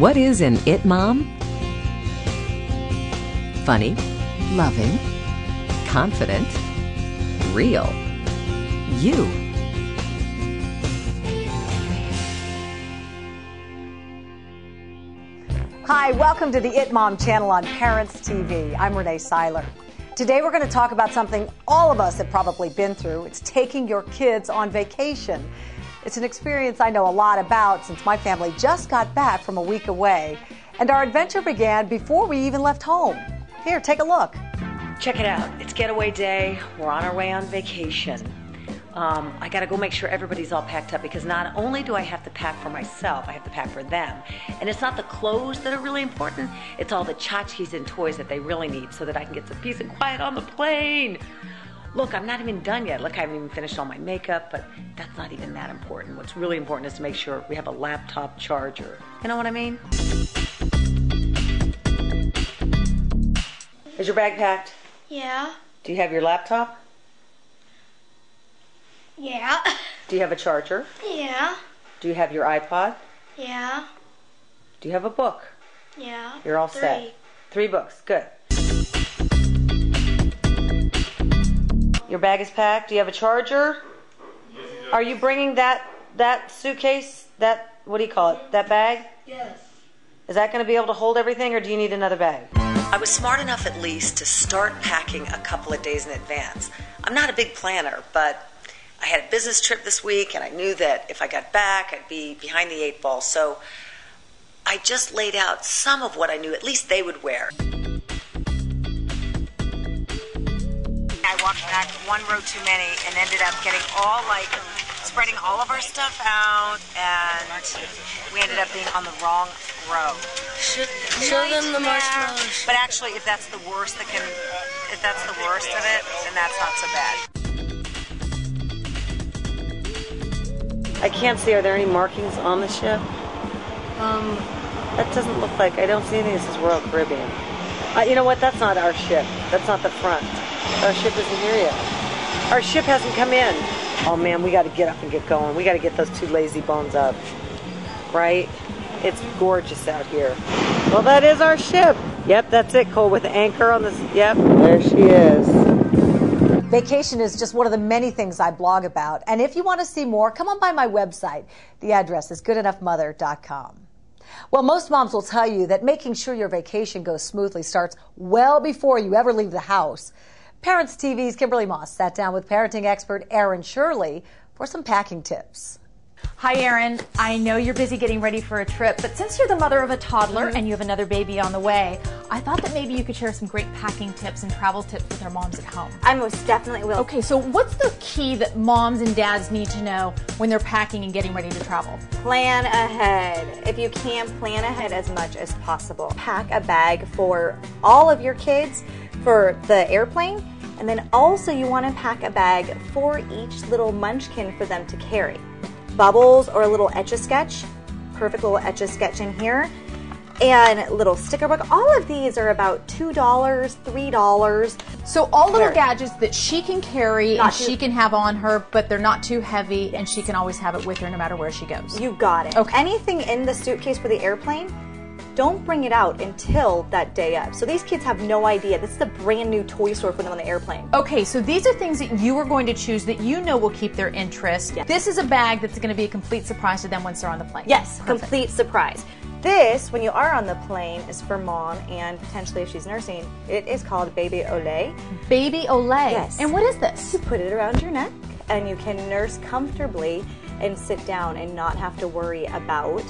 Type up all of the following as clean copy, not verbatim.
What is an it mom? Funny, loving, confident, real. You. Hi, welcome to the It Mom channel on Parents TV. I'm Renee Seiler. Today we're going to talk about something all of us have probably been through. It's taking your kids on vacation. It's an experience I know a lot about since my family just got back from a week away. And our adventure began before we even left home. Here, take a look. Check it out. It's getaway day. We're on our way on vacation. I got to go make sure everybody's all packed up because not only do I have to pack for myself, I have to pack for them. And it's not the clothes that are really important. It's all the tchotchkes and toys that they really need so that I can get some peace and quiet on the plane. Look, I'm not even done yet. Look, I haven't even finished all my makeup, but that's not even that important. What's really important is to make sure we have a laptop charger. You know what I mean? Is your bag packed? Yeah. Do you have your laptop? Yeah. Do you have a charger? Yeah. Do you have your iPod? Yeah. Do you have a book? Yeah. You're all set. 3 books. Good. Your bag is packed. Do you have a charger? Are you bringing that suitcase, what do you call it, that bag? Yes. Is that going to be able to hold everything, or do you need another bag? I was smart enough at least to start packing a couple of days in advance. I'm not a big planner, but I had a business trip this week, and I knew that if I got back, I'd be behind the 8 ball. So I just laid out some of what I knew at least they would wear. I walked back 1 row too many and ended up getting spreading all of our stuff out, and we ended up being on the wrong row. Show them the marshmallows. But actually, if that's the worst of it, then that's not so bad. I can't see. Are there any markings on the ship? That doesn't look like. I don't see anything that says Royal Caribbean. You know what? That's not our ship. That's not the front. Our ship isn't here yet. Our ship hasn't come in. Oh man, we got to get up and get going. We got to get those 2 lazy bones up. Right? It's gorgeous out here. Well, that is our ship. Yep, that's it, Cole, with the anchor on this. Yep, there she is. Vacation is just one of the many things I blog about. And if you want to see more, come on by my website. The address is goodenoughmother.com. Well, most moms will tell you that making sure your vacation goes smoothly starts well before you ever leave the house. Parents TV's Kimberly Moss sat down with parenting expert Erin Shirley for some packing tips. Hi, Erin. I know you're busy getting ready for a trip, but since you're the mother of a toddler and you have another baby on the way, I thought that maybe you could share some great packing tips and travel tips with our moms at home. I most definitely will. Okay, so what's the key that moms and dads need to know when they're packing and getting ready to travel? Plan ahead. If you can, plan ahead as much as possible. Pack a bag for all of your kids for the airplane, and then also you want to pack a bag for each little munchkin for them to carry. Bubbles or a little Etch-a-Sketch, perfect little Etch-a-Sketch in here, and little sticker book. All of these are about $2, $3. So all little gadgets that she can carry and she can have on her, but they're not too heavy, and she can always have it with her no matter where she goes. You got it. Okay. Anything in the suitcase for the airplane, don't bring it out until that day up. So these kids have no idea. This is a brand new toy store for them on the airplane. Okay, so these are things that you are going to choose that you know will keep their interest. Yes. This is a bag that's going to be a complete surprise to them once they're on the plane. Yes, perfect. Complete surprise. This, when you are on the plane, is for mom and potentially if she's nursing. It is called Baby Olay. Baby Olay? Yes. And what is this? You put it around your neck and you can nurse comfortably and sit down and not have to worry about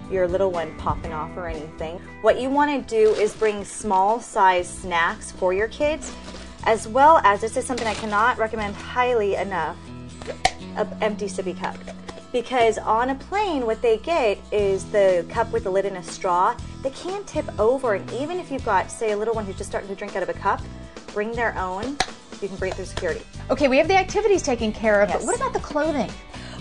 your little one popping off or anything. What you want to do is bring small size snacks for your kids, as well as, this is something I cannot recommend highly enough, an empty sippy cup. Because on a plane, what they get is the cup with the lid and a straw. They can tip over, and even if you've got, say, a little one who's just starting to drink out of a cup, bring their own. You can bring it through security. Okay, we have the activities taken care of, but what about the clothing?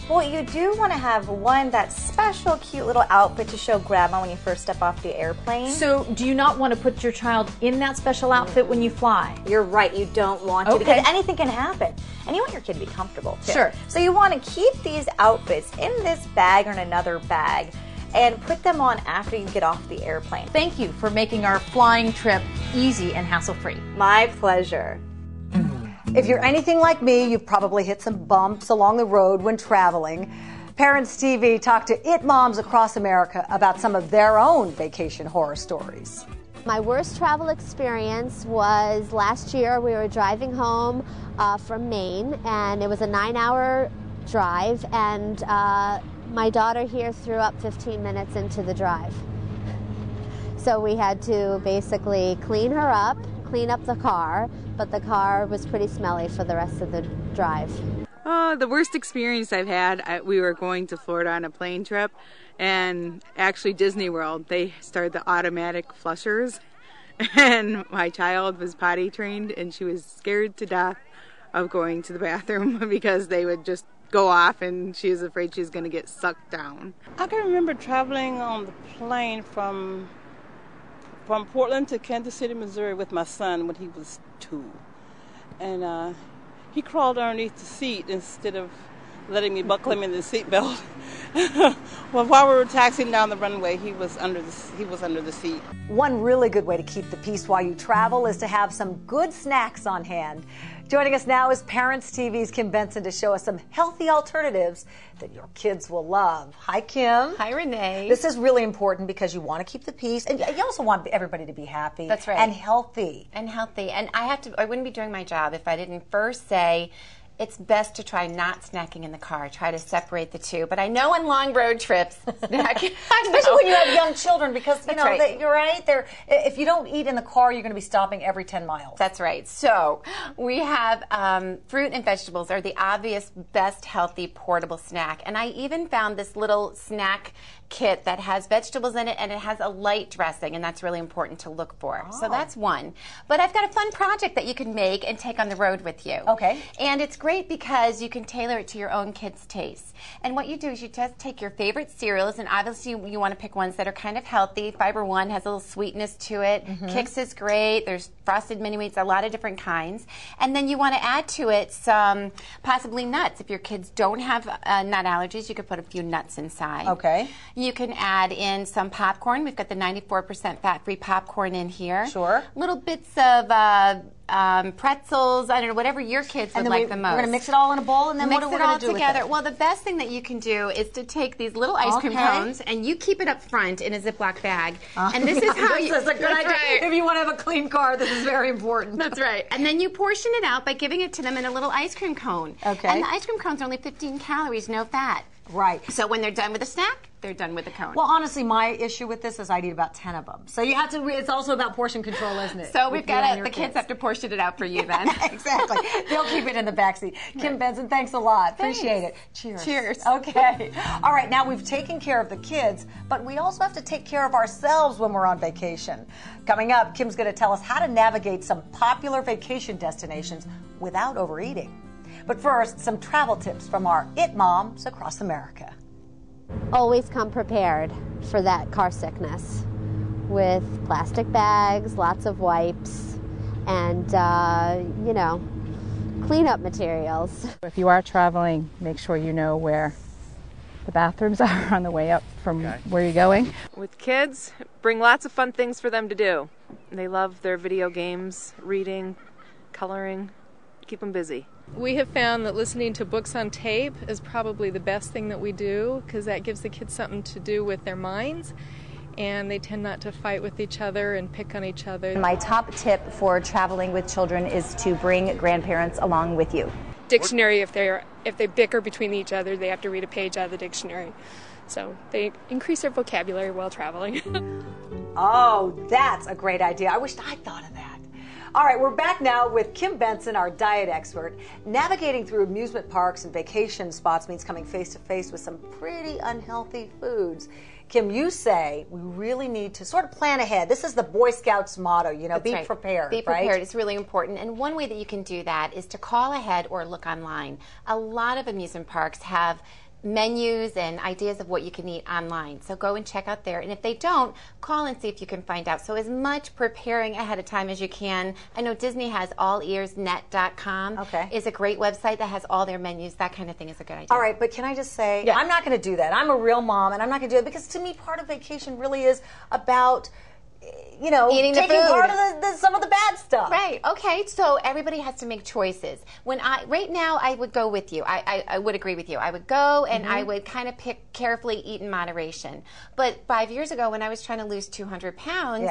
Well, you do want to have that special cute little outfit to show grandma when you first step off the airplane. So do you not want to put your child in that special outfit when you fly? You're right, you don't want to, because anything can happen. And you want your kid to be comfortable too. Sure. So you want to keep these outfits in this bag or in another bag. and put them on after you get off the airplane. Thank you for making our flying trip easy and hassle-free. My pleasure. If you're anything like me, you've probably hit some bumps along the road when traveling. Parents TV talked to IT moms across America about some of their own vacation horror stories. My worst travel experience was last year. We were driving home from Maine, and it was a 9-hour drive, and my daughter here threw up 15 minutes into the drive. So we had to basically clean her up, clean up the car, but the car was pretty smelly for the rest of the drive. The worst experience I've had, we were going to Florida on a plane trip, and actually Disney World, they started the automatic flushers, and my child was potty trained, and she was scared to death of going to the bathroom because they would just go off, and she was afraid she was going to get sucked down. I can remember traveling on the plane from Portland to Kansas City, Missouri with my son when he was 2. And he crawled underneath the seat instead of letting me buckle him in the seatbelt. Well, while we were taxiing down the runway, he was under the seat. One really good way to keep the peace while you travel is to have some good snacks on hand. Joining us now is Parents TV's Kim Benson to show us some healthy alternatives that your kids will love. Hi, Kim. Hi, Renee. This is really important because you want to keep the peace, and you also want everybody to be happy. That's right. And healthy. And healthy. And I wouldn't be doing my job if I didn't first say, it's best to try not snacking in the car. Try to separate the two. But I know on long road trips, especially when you have young children, because That's right. You're right. If you don't eat in the car, you're going to be stopping every 10 miles. That's right. So we have fruit and vegetables are the obvious best healthy portable snack. And I even found this little snack kit that has vegetables in it, and it has a light dressing, and that's really important to look for. So that's one. But I've got a fun project that you can make and take on the road with you. Okay. And it's great because you can tailor it to your own kids' tastes. And what you do is you just take your favorite cereals, and obviously you want to pick ones that are kind of healthy. Fiber One has a little sweetness to it. Kix is great. There's Frosted Mini Wheats, a lot of different kinds. And then you want to add to it some possibly nuts. If your kids don't have nut allergies, you could put a few nuts inside. Okay. You can add in some popcorn. We've got the 94% fat-free popcorn in here. Sure. Little bits of pretzels, I don't know, whatever your kids would like the most. We're going to mix it all in a bowl, and then mix what are we it all going to do together. with it? Well, the best thing that you can do is to take these little ice cream cones, and you keep it up front in a Ziploc bag. And this is how you... This is a good idea. Right. If you want to have a clean car, this is very important. That's right. And then you portion it out by giving it to them in a little ice cream cone. Okay. And the ice cream cones are only 15 calories, no fat. Right. So when they're done with a snack, they're done with a cone. Well, honestly, my issue with this is I'd eat about 10 of them. So you have to, it's also about portion control, isn't it? So we've got the kids have to portion it out for you then. Exactly. They'll keep it in the backseat. Kim Benson, thanks a lot. Thanks. Appreciate it. Cheers. Cheers. Okay. All right, now we've taken care of the kids, but we also have to take care of ourselves when we're on vacation. Coming up, Kim's going to tell us how to navigate some popular vacation destinations without overeating. But first, some travel tips from our IT moms across America. Always come prepared for that car sickness with plastic bags, lots of wipes, and, cleanup materials. If you are traveling, make sure you know where the bathrooms are on the way up from where you're going. With kids, bring lots of fun things for them to do. They love their video games, reading, coloring. Keep them busy. We have found that listening to books on tape is probably the best thing that we do, because that gives the kids something to do with their minds, and they tend not to fight with each other and pick on each other. My top tip for traveling with children is to bring grandparents along with you. Dictionary, if they bicker between each other, they have to read a page out of the dictionary. So they increase their vocabulary while traveling. Oh, that's a great idea. I wished I'd thought of that. All right, we're back now with Kim Benson, our diet expert. Navigating through amusement parks and vacation spots means coming face to face with some pretty unhealthy foods. Kim, you say we really need to sort of plan ahead. This is the Boy Scouts motto, be prepared, Be prepared. Right? It's really important. And one way that you can do that is to call ahead or look online. A lot of amusement parks have menus and ideas of what you can eat online. So go and check out there. And if they don't, call and see if you can find out. So as much preparing ahead of time as you can. I know Disney has allearsnet.com. Okay. Is a great website that has all their menus. That kind of thing is a good idea. All right, but can I just say, I'm not going to do that. I'm a real mom, and I'm not going to do it because to me, part of vacation really is about, you know, eating the taking food. part of some of the bad stuff. Right. Okay. So everybody has to make choices. Right now, I would go with you. I would agree with you. I would go and I would kind of pick carefully, eat in moderation. But 5 years ago, when I was trying to lose 200 pounds,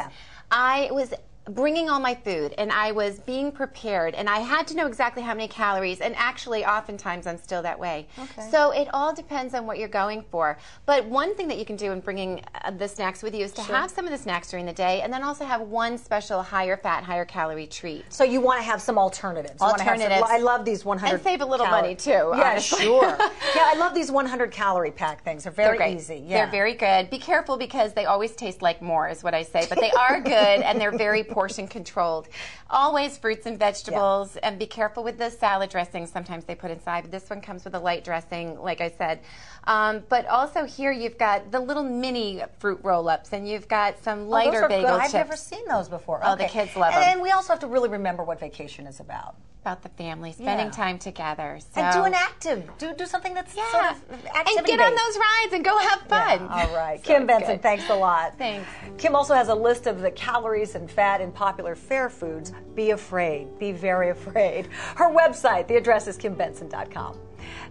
I was bringing all my food and I was being prepared and I had to know exactly how many calories, and actually oftentimes I'm still that way. Okay. So it all depends on what you're going for. But one thing that you can do in bringing the snacks with you is to have some of the snacks during the day and then also have one special higher fat, higher calorie treat. So you want to have some alternatives. You wanna have some- I love these 100 and save a little calorie. money too. Yeah, honestly. sure. Yeah, I love these 100 calorie pack things. They're very great. easy. Yeah. They're very good. Be careful because they always taste like more is what I say, but they are good and they're very portion controlled. Always fruits and vegetables, and be careful with the salad dressings sometimes they put inside. But this one comes with a light dressing, like I said. But also here you've got the little mini fruit roll-ups, and you've got some lighter those are bagel good. chips. I've never seen those before. Oh, the kids love and them. And we also have to really remember what vacation is about. About the family, spending time together. So. And do an active. Do something that's sort of activity and get on those rides and go have fun. Yeah, all right. So Kim Benson, good. thanks a lot. Thanks. Kim also has a list of the calories and fat in popular fare foods. Be afraid. Be very afraid. Her website, the address is kimbenson.com.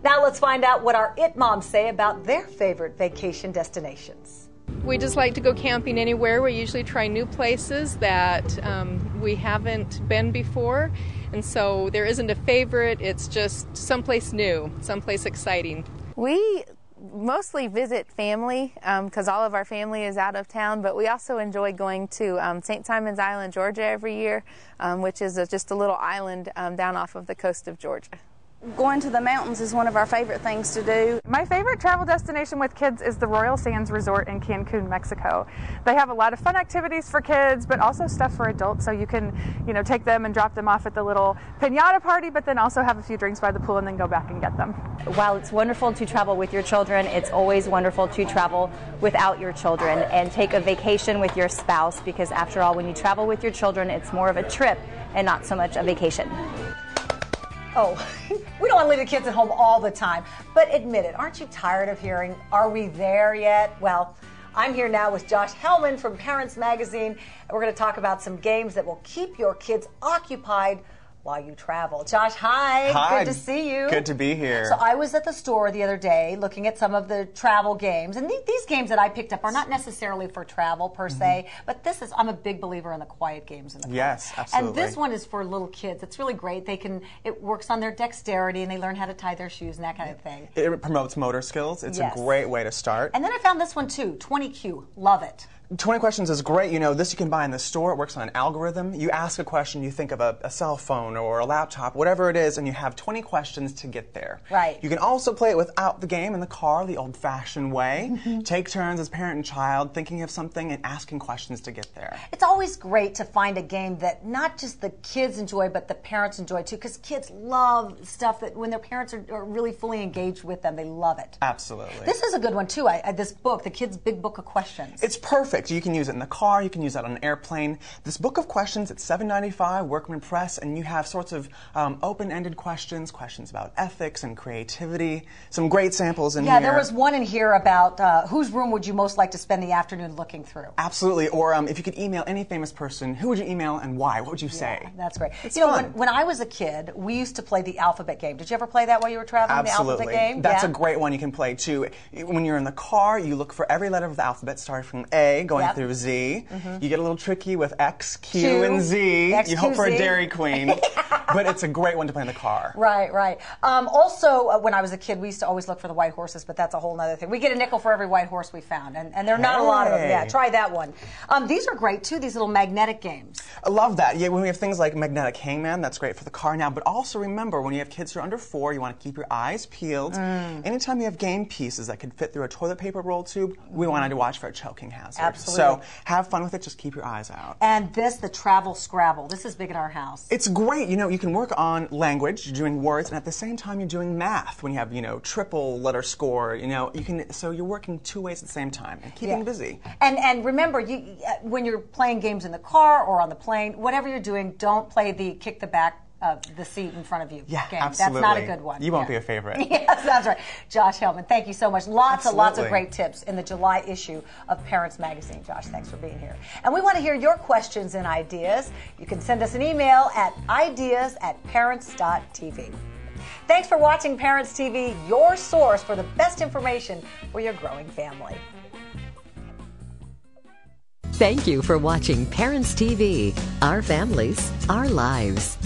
Now let's find out what our IT moms say about their favorite vacation destinations. We just like to go camping anywhere. We usually try new places that we haven't been before. And so there isn't a favorite, it's just someplace new, someplace exciting. We mostly visit family because all of our family is out of town, but we also enjoy going to St. Simon's Island, Georgia every year, which is just a little island down off of the coast of Georgia. Going to the mountains is one of our favorite things to do. My favorite travel destination with kids is the Royal Sands Resort in Cancun, Mexico. They have a lot of fun activities for kids, but also stuff for adults, so you can, take them and drop them off at the little piñata party, but then also have a few drinks by the pool and then go back and get them. While it's wonderful to travel with your children, it's always wonderful to travel without your children and take a vacation with your spouse, because after all, when you travel with your children, it's more of a trip and not so much a vacation. Oh, we don't want to leave the kids at home all the time. But admit it, aren't you tired of hearing, are we there yet? Well, I'm here now with Josh Hellman from Parents Magazine, and we're going to talk about some games that will keep your kids occupied while you travel. Josh, hi. Hi. Good to see you. Good to be here. So I was at the store the other day looking at some of the travel games, and these games that I picked up are not necessarily for travel per se, but I'm a big believer in the quiet games in the car. Yes, absolutely. And this one is for little kids. It's really great. It works on their dexterity, and they learn how to tie their shoes and that kind of thing. It promotes motor skills. It's a great way to start. And then I found this one too, 20Q. Love it. 20 questions is great. This you can buy in the store. It works on an algorithm. You ask a question, you think of a cell phone or a laptop, whatever it is, and you have 20 questions to get there. Right. You can also play it without the game in the car, the old-fashioned way. Take turns as parent and child, thinking of something and asking questions to get there. It's always great to find a game that not just the kids enjoy, but the parents enjoy too, because kids love stuff that when their parents are really fully engaged with them, they love it. Absolutely. This is a good one too, this book, the Kids' Big Book of Questions. It's perfect. You can use it in the car, you can use it on an airplane. This book of questions, it's $7.95, Workman Press, and you have sorts of open-ended questions about ethics and creativity. Some great samples in here. Yeah, there was one in here about whose room would you most like to spend the afternoon looking through? Absolutely. Or if you could email any famous person, who would you email and why? What would you say? Yeah, that's great. It's fun. When I was a kid, we used to play the alphabet game. Did you ever play that while you were traveling? Absolutely. The alphabet game? That's a great one you can play too. When you're in the car, you look for every letter of the alphabet, starting from A, going through Z. You get a little tricky with X, Q, and Z. X, you Q, hope for Z. a Dairy Queen. But it's a great one to play in the car. Right, right. Also, when I was a kid, we used to always look for the white horses, but that's a whole other thing. We get a nickel for every white horse we found, and there are not a lot of them. Yeah, try that one. These are great, too, these little magnetic games. I love that. Yeah, when we have things like magnetic hangman, that's great for the car now. But also remember, when you have kids who are under 4, you want to keep your eyes peeled. Anytime you have game pieces that could fit through a toilet paper roll tube, we wanted to watch for a choking hazard. Absolutely. So have fun with it. Just keep your eyes out. And this, the Travel Scrabble. This is big in our house. It's great. You know, you can work on language, you're doing words, and at the same time you're doing math. When you have, you know, triple letter score, you know, you can, so you're working two ways at the same time and keeping busy. And remember, when you're playing games in the car or on the plane, whatever you're doing, don't play the kick the back of the seat in front of you game. Absolutely. That's not a good one. You won't be a favorite. Yes, that's right. Josh Hellman, thank you so much. Lots of great tips in the July issue of Parents Magazine. Josh, thanks for being here. And we want to hear your questions and ideas. You can send us an email at ideas@parents.tv. Thanks for watching Parents TV, your source for the best information for your growing family. Thank you for watching Parents TV, our families, our lives.